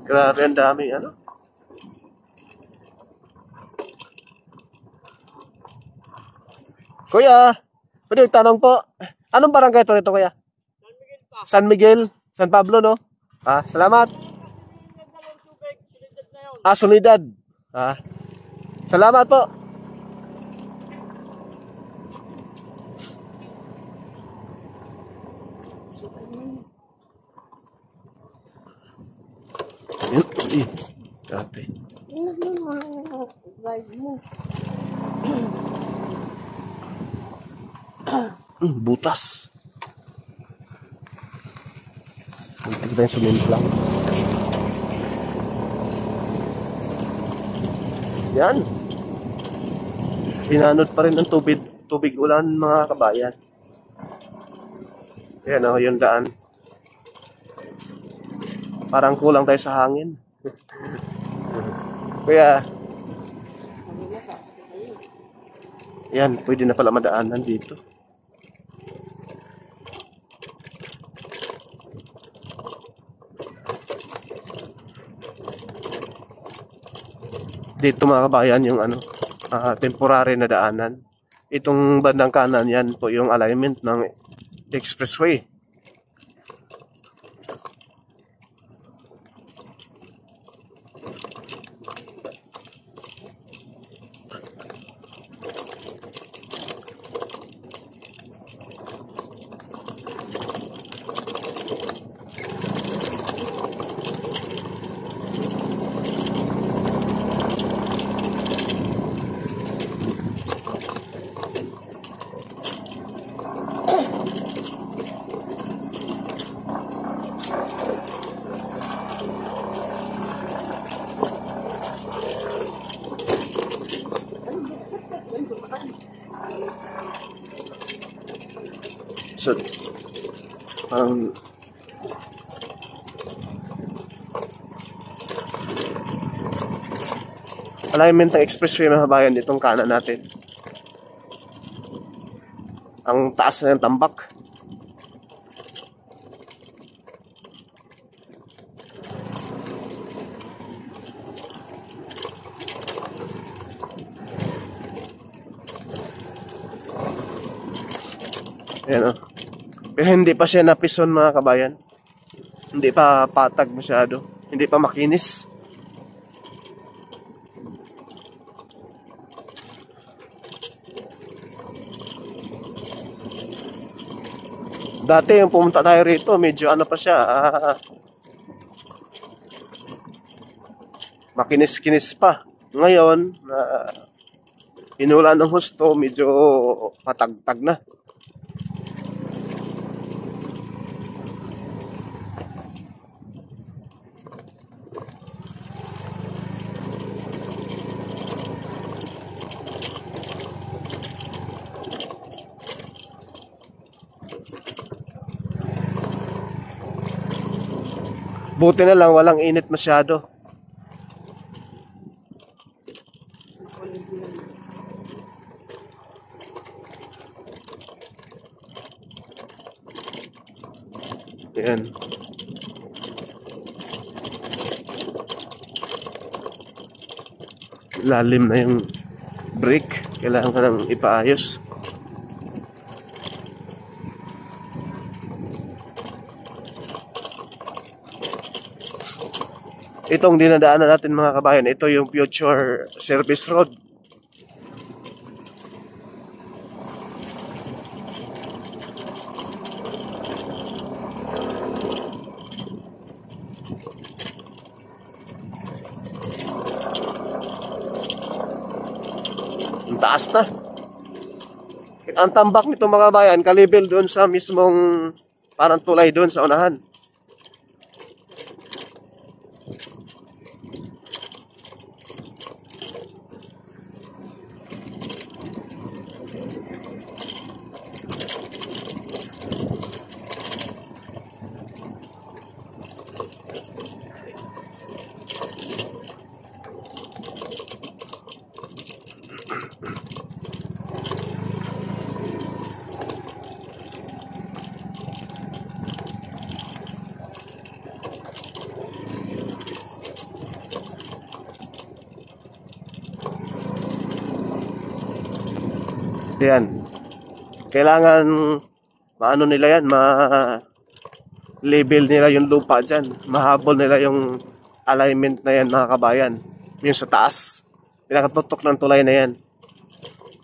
Grabe, ang daming ano. Kuya, pwede tanong po. Anong barangay ito nito, kuya? San Miguel, San Pablo, no? Salamat. Solidad. Salamat po. Grabe. Butas. Hindi tayo suminto lang. Yan. Pinanod pa rin ang tubig ulan, mga kabayan. Yan o, yung daan. Parang kulang tayo sa hangin. Kaya yan, pwede na pala madaanan dito. Dito mga kabayan yung temporary na daanan. Itong bandang kanan yan po yung alignment ng expressway. So, alignment ng expressway mga kabayan itong kanan natin. Ang taas na ng tambak. Ayan o. Pero hindi pa siya napison mga kabayan. Hindi pa patag masyado. Hindi pa makinis. Dati yung pumunta tayo rito, medyo ano pa siya, makinis-kinis pa. Ngayon, inulan ng husto, medyo patagtag na. Buti na lang walang init masyado. Ayan. Lalim na yung brake. Kailangan ka nang ipaayos. Itong dinadaanan natin mga kabayan, ito yung future service road. Ang taas na. Ang tambak nito mga kabayan, kalibel doon sa mismong parang tulay doon sa unahan. yan. Kailangan maano nila yan, level nila yung lupa dyan. Mahabol nila yung alignment na yan, mga kabayan. Yung sa taas. Pinakatutok ng tulay na yan.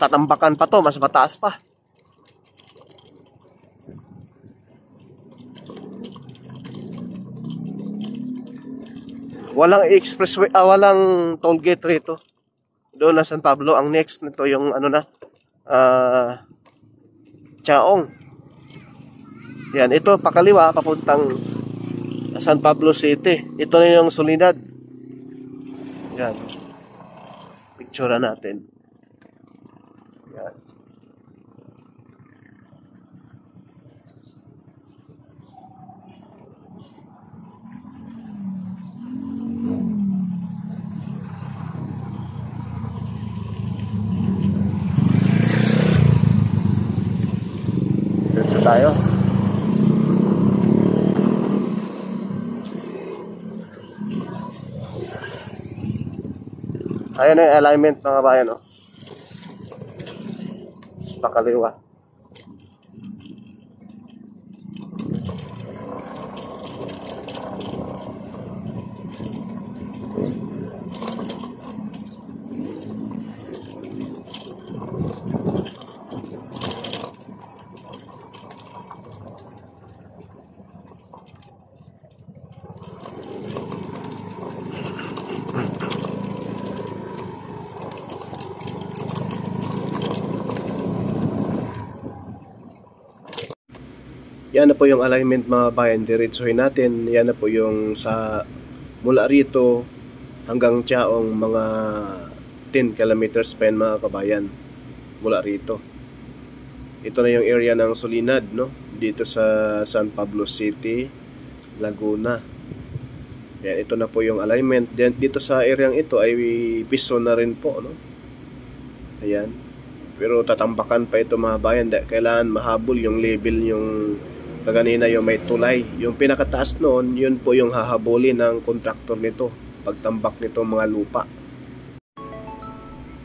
Tatambakan pa to, mas mataas pa. Walang expressway, walang toll gate rito. Doon na San Pablo. Ang next nito yung ano na, Chaong. Yan, ito pakaliwa papuntang San Pablo City. Ito na yung Soledad. Yan. Picture natin. Yan. Dito tayo. Ayan na yung alignment, mga bayan, oh. Pakaliwa. Yan na po yung alignment, mga bayan. Diretsuhin natin. Yan na po yung sa mula rito hanggang Chaong, mga 10 kilometers pa yan, mga kabayan. Mula rito. Ito na yung area ng Soledad, no? Dito sa San Pablo City, Laguna. Yan, ito na po yung alignment. Then, dito sa area ito ay piso na rin po, no? Ayan. Pero tatambakan pa ito, mga bayan. Kailangan mahabol yung level, yung kaganina yung may tulay. Yung pinakataas noon, yun po yung hahabulin ng kontraktor nito. Pagtambak nito mga lupa.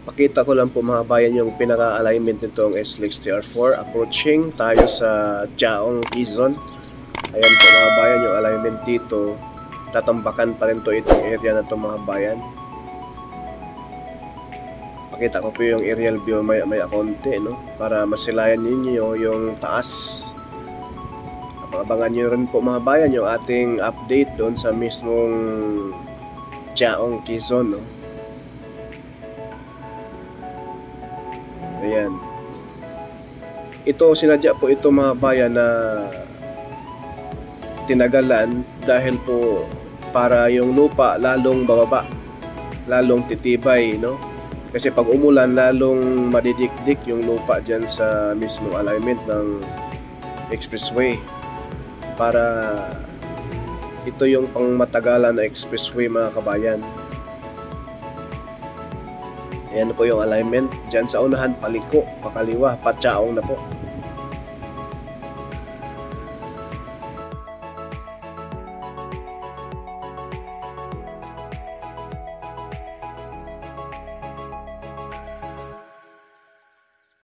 Pakita ko lang po, mga bayan, yung pinaka-alignment nitong SLEX-TR4. Approaching tayo sa Chaong, Quezon. Ayan po, mga bayan, yung alignment dito. Tatambakan pa rin to itong area na to, mga bayan. Pakita ko po yung aerial view may konti, no? Para masilayan ninyo yung taas. Abangan nyo rin po, mga bayan, yung ating update doon sa mismong Chaong, Quezon, no? Ayan. Ito, sinadya po ito, mga bayan, na tinagalan dahil po para yung lupa lalong bababa, lalong titibay, no? Kasi pag umulan, lalong madidikdik yung lupa dyan sa mismong alignment ng expressway. Para ito yung pangmatagalan na expressway, mga kabayan. Ayan po yung alignment. Diyan sa unahan, paliko, pakaliwa, Chaong na po.